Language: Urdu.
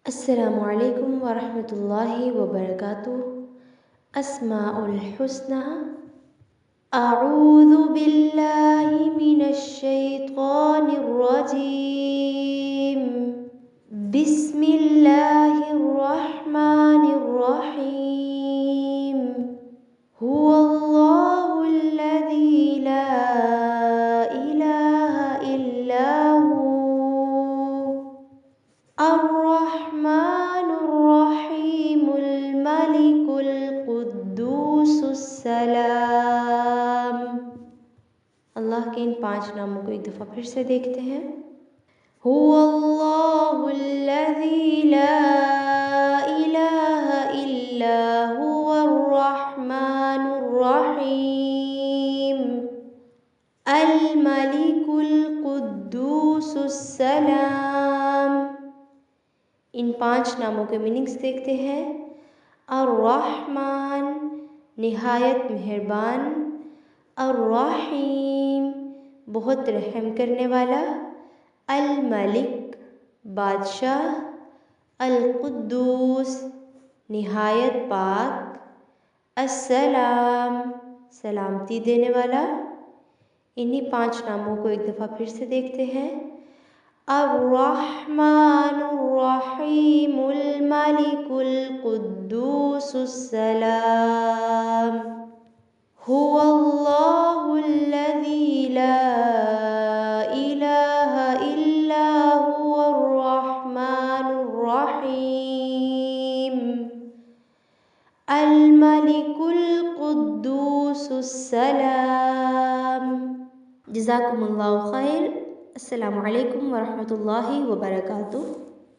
السلام علیکم ورحمۃ اللہ وبرکاتہ۔ اسماء الحسنى۔ اعوذ باللہ من الشیطان الرجیم، بسم اللہ الرحمن الرحیم، هو اللہ الذی لا الہ الا هو الرحمن الرحیم الملک القدوس السلام۔ اللہ کے ان 5 ناموں کو ایک دفعہ پھر سے دیکھتے ہیں۔ هو اللہ الذی لا الہ الا هو الرحمن الرحیم الملک القدوس السلام۔ ان 5 ناموں کے میننگز دیکھتے ہیں۔ الرحمن نہایت مہربان، الرحیم بہت رحم کرنے والا، الملک بادشاہ، القدوس نہایت پاک، السلام سلامتی دینے والا۔ انہی 5 ناموں کو ایک دفعہ پھر سے دیکھتے ہیں۔ الرحمن الرحیم الملک القدوس السلام، هو اللہ الذی لا الہ الا هو الرحمن الرحیم الملک القدوس السلام۔ جزاکم اللہ خیر۔ السلام علیکم ورحمۃ اللہ وبرکاتہ۔